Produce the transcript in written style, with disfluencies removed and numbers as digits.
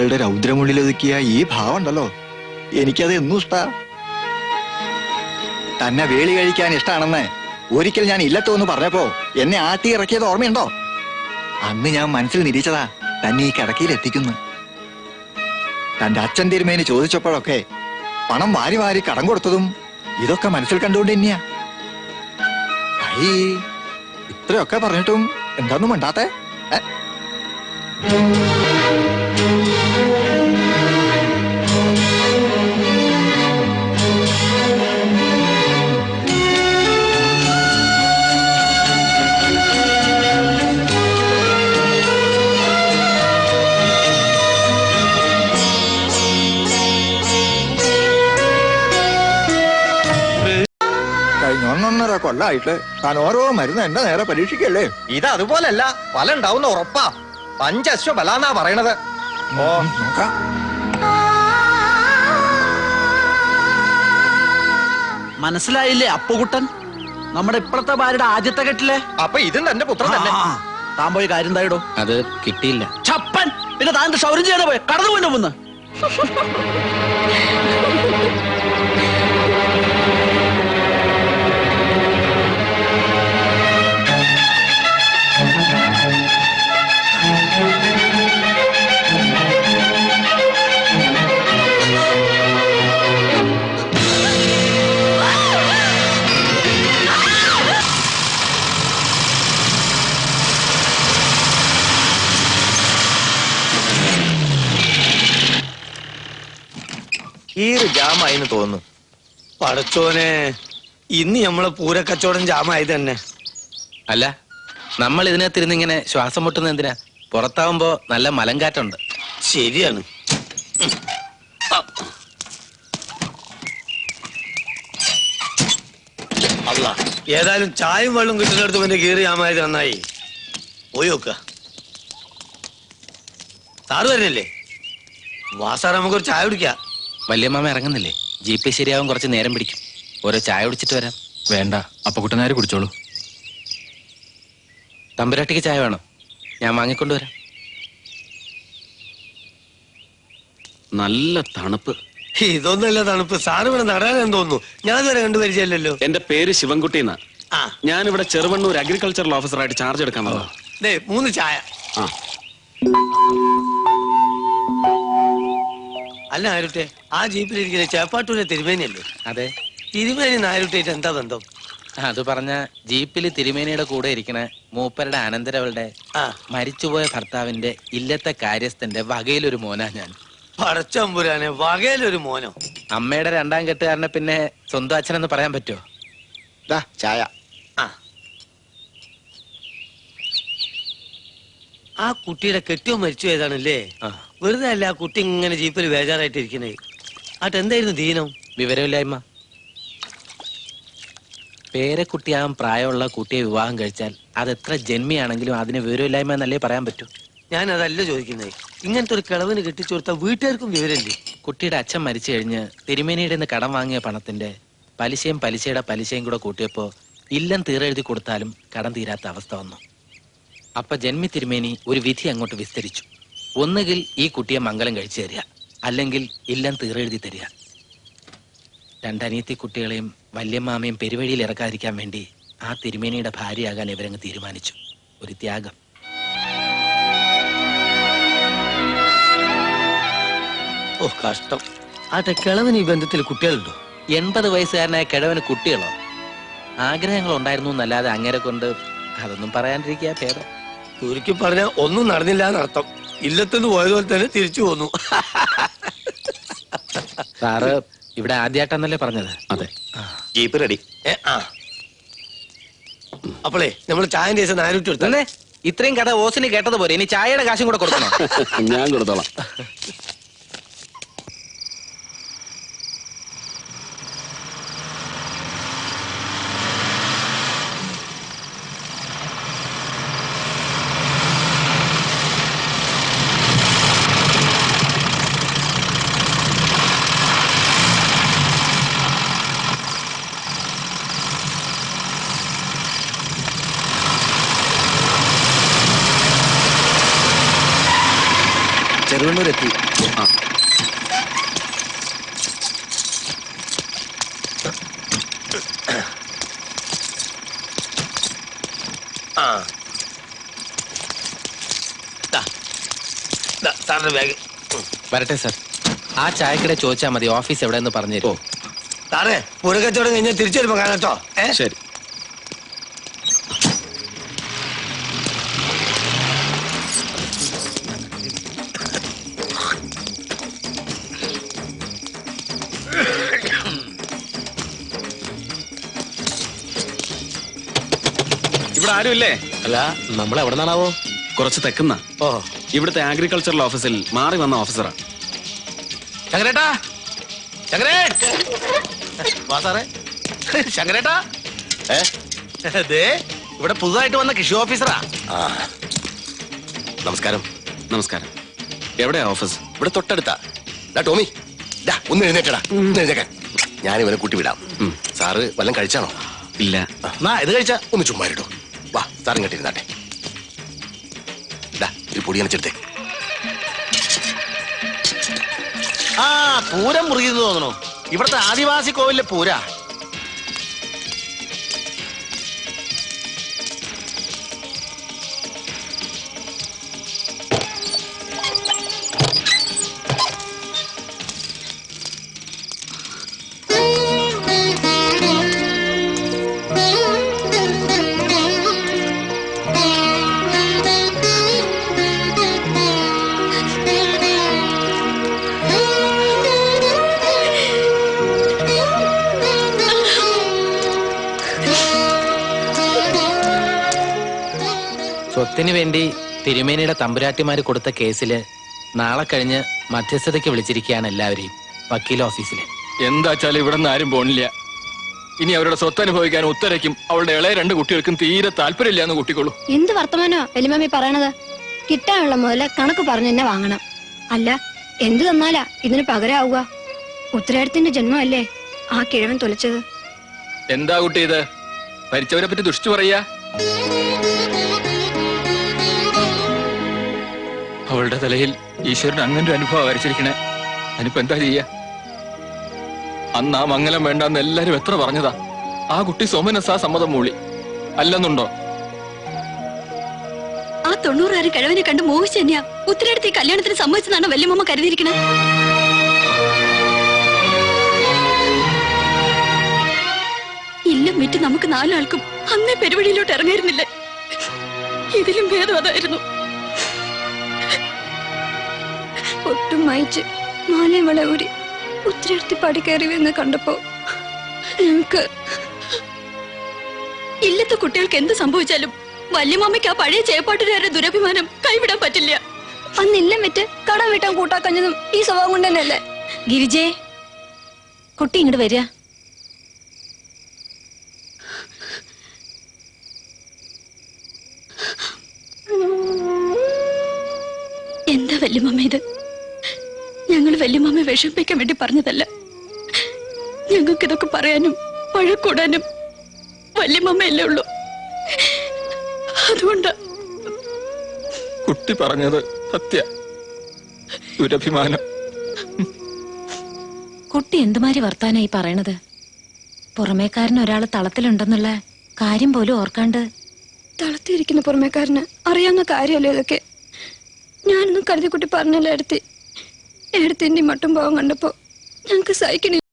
സ്ത്രീകളുടെ രൗദ്രമുള്ളിലൊതുക്കിയ ഈ ഭാവം ഉണ്ടല്ലോ, എനിക്കത് എന്നും ഇഷ്ടാ. തന്നെ വേളി കഴിക്കാൻ ഇഷ്ടാണെന്ന് ഒരിക്കൽ ഞാൻ ഇല്ലത്തോന്ന് പറഞ്ഞപ്പോ എന്നെ ആട്ടി ഇറക്കിയത് ഓർമ്മയുണ്ടോ? അന്ന് ഞാൻ മനസ്സിൽ നിരീച്ചതാ തന്നെ ഈ കിടക്കയിൽ എത്തിക്കുന്നു. തന്റെ അച്ഛൻ തിരുമേനി ചോദിച്ചപ്പോഴൊക്കെ പണം വാരി വാരി കടം കൊടുത്തതും ഇതൊക്കെ മനസ്സിൽ കണ്ടുകൊണ്ട് തന്നെയാ. ഇത്രയൊക്കെ പറഞ്ഞിട്ടും എന്താന്നും ഉണ്ടാത്തേ? ഒന്നൊന്നര കൊല്ലായിട്ട് താൻ ഓരോ മരുന്ന് എന്റെ നേരെ പരീക്ഷിക്കല്ലേ? ഇത് അതുപോലല്ല, ഫലം ഉണ്ടാവുന്ന ഉറപ്പാ. 5 അശ്വബലാന്നാ പറയണത്. മനസ്സിലായില്ലേ അപ്പുകുട്ടൻ? നമ്മുടെ ഇപ്പഴത്തെ ഭാര്യയുടെ ആദ്യത്തെ കെട്ടില്ലേ? അപ്പൊ ഇതും തന്റെ പുത്രൻ തന്നെ. താൻ പോയി കാര്യം എന്തായിടോ? അത് കിട്ടിയില്ല. ചപ്പൻ! പിന്നെ താൻ ഷൗര്യം ചെയ്യാതെ പോയി കടന്നു പോയിന്റെ മുന്ന്. ഈ ജാമായിന്ന് തോന്നുന്നു. പടച്ചോനെ, ഇന്ന് നമ്മളെ പൂരക്കച്ചവടം ജാമായി തന്നെ. അല്ല, നമ്മൾ ഇതിനകത്തിരുന്ന് ഇങ്ങനെ ശ്വാസം മുട്ടുന്ന എന്തിനാ? പുറത്താവുമ്പോ നല്ല മലങ്കാറ്റുണ്ട്. ശരിയാണ്. അല്ല, ഏതായാലും ചായയും വെള്ളം കിട്ടുന്നിടത്ത് പിന്നെ കീറി ജാമായത് നന്നായി. പോയി നോക്ക. സാറ് വരുന്നില്ലേ? വാസാറ് നമുക്കൊരു ചായ കുടിക്കാം. വല്യമ്മാമ ഇറങ്ങുന്നില്ലേ? ജീപ്പ് ശരിയാവും, കുറച്ച് നേരം പിടിക്കും. ഓരോ ചായ കുടിച്ചിട്ട് വരാം. വേണ്ട, അപ്പുകുട്ടനാര് കുടിച്ചോളൂ. തമ്പുരാട്ടിക്ക് ചായ വേണം? ഞാൻ വാങ്ങിക്കൊണ്ടുവരാം. നല്ല തണുപ്പ്. ഇതൊന്നല്ല തണുപ്പ്, സാറ് ഇവിടെ നടാനെന്ന് തോന്നുന്നു. ഞാൻ ഇതുവരെ കണ്ടുപരിചയല്ലോ. എന്റെ പേര് ശിവൻകുട്ടി എന്നാ. ഞാനിവിടെ ചെറുവണ്ണൂർ അഗ്രികൾച്ചറൽ ഓഫീസറായിട്ട് ചാർജ് എടുക്കാൻ വന്നതാ. 3 ചായ. അല്ല നാരുട്ടെ, ആ ജീപ്പിലിരിക്കുന്ന ചേപ്പാട്ടൂരെ തിരുമേനിയല്ലേ? അതെ. തിരുമേനി നാരുട്ടായിട്ട് എന്താ ബന്ധം? അത് പറഞ്ഞ ജീപ്പില് തിരുമേനിയുടെ കൂടെ ഇരിക്കണ മൂപ്പരുടെ അനന്തരവളുടെ മരിച്ചുപോയ ഭർത്താവിന്റെ ഇല്ലത്തെ കാര്യസ്ഥന്റെ വകയിലൊരു മോനാ ഞാൻ. പടച്ചമ്പുരാനെ, വകയിലൊരു മോനോ? അമ്മയുടെ 2ാം കെട്ടുകാരനെ പിന്നെ സ്വന്തം അച്ഛനെന്ന് പറയാൻ പറ്റുമോ? ചായ. ആ കുട്ടിയുടെ കെട്ടിയോ മരിച്ചു ഏതാണല്ലേ? വെറുതെ അല്ല ആ കുട്ടി ഇങ്ങനെ ജീപ്പിൽ ബേജാറായിട്ടിരിക്കണേ. എന്തായിരുന്നു ദീനം? വിവരമില്ലായ്മ. പേരക്കുട്ടിയാകാൻ പ്രായമുള്ള കുട്ടിയെ വിവാഹം കഴിച്ചാൽ അതെത്ര ജന്മിയാണെങ്കിലും അതിന് വിവരമില്ലായ്മ എന്നല്ലേ പറയാൻ പറ്റൂ. ഞാൻ അതല്ല ചോദിക്കുന്നത്. ഇങ്ങനത്തെ ഒരു കിളവിന് കെട്ടിച്ചു കൊടുത്താൽ വീട്ടുകാർക്കും വിവരമില്ലേ? കുട്ടിയുടെ അച്ഛൻ മരിച്ചു കഴിഞ്ഞ് തിരുമേനിയുടെ നിന്ന് കടം വാങ്ങിയ പണത്തിന്റെ പലിശയും പലിശയുടെ പലിശയും കൂടെ കൂട്ടിയപ്പോ ഇല്ലം തീരെഴുതി കൊടുത്താലും കടം തീരാത്ത അവസ്ഥ വന്നു. അപ്പൊ ജന്മി തിരുമേനി ഒരു വിധി അങ്ങോട്ട് വിസ്തരിച്ചു. ഒന്നുകിൽ ഈ കുട്ടിയെ മംഗലം കഴിച്ചു തരിക, അല്ലെങ്കിൽ ഇല്ലം തീരെഴുതി തരിക. 2 അനിയത്തി കുട്ടികളെയും വല്യമ്മാമയും പെരുവഴിയിൽ ഇറക്കാതിരിക്കാൻ വേണ്ടി ആ തിരുമേനിയുടെ ഭാര്യയാകാൻ ഇവരങ്ങ് തീരുമാനിച്ചു. ഒരു ത്യാഗം. ഓ കഷ്ടം. കിളവന് ഈ ബന്ധത്തിൽ കുട്ടികളുണ്ടോ? 80 വയസ്സുകാരനായ കിഴവന് കുട്ടികളോ? ആഗ്രഹങ്ങൾ ഉണ്ടായിരുന്നു എന്നല്ലാതെ അങ്ങേരെ കൊണ്ട് അതൊന്നും പറയാണ്ടിരിക്കുക ഭേദം. ചുരുക്കി പറഞ്ഞാൽ ഒന്നും നടന്നില്ല എന്നർത്ഥം. ഇല്ലത്തുനിന്ന് പോയതുപോലെ തന്നെ തിരിച്ചു പോന്നു. സാറ് ഇവിടെ ആദ്യമായിട്ടെന്നല്ലേ പറഞ്ഞത്? അതെ. Jeep ready. അപ്പോളേ നമ്മൾ ചായന്റെ ദിവസം നാരൂറ്റി എടുത്തല്ലേ? ഇത്രയും കഥ ഓസിന് കേട്ടതുപോലെ ഇനി ചായയുടെ കാശും കൂടെ കൊടുക്കണോ? ഞാൻ കൊടുത്തോളാം. ചെറുവണ്ണൂർ എത്തി. ആ സാറിന്റെ ബാഗ്. വരട്ടെ സാർ. ആ ചായക്കട ചോദിച്ചാൽ മതി ഓഫീസ് എവിടെയെന്ന് പറഞ്ഞു തരുമോ? സാറേ പൂരക്കച്ചവടം കഴിഞ്ഞാൽ തിരിച്ചു വരുമ്പോ കാണാം കേട്ടോ. ശരി. ഇവിടെ ആരുമില്ലേ? അല്ല, നമ്മൾ എവിടെ നിന്നാണാവോ? കുറച്ച് തെക്കുന്ന ഓ, ഇവിടുത്തെ അഗ്രികൾച്ചറൽ ഓഫീസിൽ മാറി വന്ന ഓഫീസറാ. ശങ്കരേട്ടാ, വാ സാറേ. ശങ്കരേട്ടാ, ദേ ഇവിടെ പുതുതായിട്ട് വന്ന കൃഷി ഓഫീസറാ. നമസ്കാരം. നമസ്കാരം. എവിടെയാ ഓഫീസ്? ഇവിടെ തൊട്ടടുത്താ. ടോമി, ഒന്ന് എഴുന്നേറ്റടാ. എഴുന്നേക്കാൻ ഞാൻ ഇവനെ കൂട്ടി വിടാം. സാറ് വല്ലതും കഴിച്ചാണോ? ഇല്ല. ഇത് കഴിച്ച ഒന്ന് ചുമ്മാ ഇട്ടോ. വാ, സാർ ഇങ്ങോട്ട് ഇരുന്നാട്ടെ. ഒരു പൊടി അനച്ചെടുത്തേ. ആ പൂരം മുറിയെന്ന് തോന്നണു. ഇവിടുത്തെ ആദിവാസി കോവിലെ പൂരാ. സ്വത്തിന് വേണ്ടി തിരുമേനിയുടെ തമ്പുരാട്ടിമാര് കൊടുത്ത കേസില് നാളെ കഴിഞ്ഞ് മധ്യസ്ഥതയ്ക്ക് വിളിച്ചിരിക്കുകയാണ് എല്ലാവരെയും വക്കീൽ ഓഫീസില്. എന്താച്ചാലും ഇവിടെ നിന്ന് ആരും പോണില്ല. ഇനി അവരുടെ സ്വത്ത് അനുഭവിക്കാൻ ഉത്തരയ്ക്കും അവളുടെ ഇളയ 2 കുട്ടികൾക്കും തീരെ താല്പര്യമില്ല എന്ന് കുട്ടിക്കോളൂ. എന്ത് വർത്തമാനോ വലിയമ്മ പറയണത്? കിട്ടാനുള്ള മുതല് കണക്ക് പറഞ്ഞു തന്നെ വാങ്ങണം. അല്ല, എന്ത് തന്നാലാ ഇതിന് പകരാവുക? ഉത്തരേടത്തിന്റെ ജന്മമല്ലേ ആ കിഴവൻ തൊലച്ചത്. എന്താ കുട്ടി ഇത്? ഭരിച്ചവരെ പറ്റി ദുഷിച്ചു പറയാ? അവളുടെ തലയിൽ ഈശ്വരൻ അങ്ങനെ ഒരു അനുഭവം വരച്ചിരിക്കണേ. അതിനിപ്പോ എന്താ ചെയ്യാ? അന്ന് ആ മംഗലം വേണ്ടെന്ന് എല്ലാരും എത്ര പറഞ്ഞതാ. ആ കുട്ടി സോമനസാ സമ്മതം മൂളി. അല്ലെന്നുണ്ടോ? ആ 90 കിഴവനെ കണ്ട് മോഹിച്ചു തന്നെയാ ഉത്തരേടത്ത് ഈ കല്യാണത്തിന് സമ്മതിച്ചതാണോ വല്യമ്മ കരുതിയിരിക്കണേ? ഇല്ലം വിറ്റ് നമുക്ക് 4 ആൾക്കും അന്നേ പെരുവഴിയിലോട്ട് ഇറങ്ങിയിരുന്നില്ലേ? ഇതിലും ഭേദം അതായിരുന്നു. ഒട്ടും വായിച്ച് മാലയും വള ഊരി ഉത്തരേടത്തി പടി കയറി എന്ന് കണ്ടപ്പോ ഞങ്ങക്ക് ഇല്ലത്തെ കുട്ടികൾക്ക് എന്ത് സംഭവിച്ചാലും വല്യമാമയ്ക്ക് ആ പഴയ ചേപ്പാട്ടുകാരുടെ ദുരഭിമാനം കൈവിടാൻ പറ്റില്ല. അന്നില്ലം വിറ്റ് കടം വീട്ടാൻ കൂട്ടാക്കഞ്ഞതും ഈ സ്വഭാവം കൊണ്ട് തന്നെയല്ലേ? ഗിരിജേ, കുട്ടി ഇങ്ങോട്ട് വരിക. എന്താ വല്യമാമ ഇത്? ഞങ്ങൾ വല്യമാമയെ വിഷമിപ്പിക്കാൻ വേണ്ടി പറഞ്ഞതല്ല. ഞങ്ങൾക്ക് ഇതൊക്കെ പറയാനും വഴക്കൂടാനും വല്യമാമയല്ലേ ഉള്ളൂ. അതുകൊണ്ടാ. കുട്ടി പറഞ്ഞത് സത്യ. ദുരഭിമാനം. കുട്ടി എന്തുമാതിരി വർത്താനായി പറയണത്? പുറമേക്കാരൻ ഒരാള് തളത്തിലുണ്ടെന്നുള്ള കാര്യം പോലും ഓർക്കാണ്ട്. തളത്തിരിക്കുന്ന പുറമേക്കാരന് അറിയാവുന്ന കാര്യമല്ലോ ഇതൊക്കെ. ഞാനൊന്നും കരുതി കുട്ടി പറഞ്ഞല്ലോ. എടുത്തി മട്ടും ഭാവം കണ്ടപ്പോ ഞങ്ങക്ക് സഹിക്കണേ.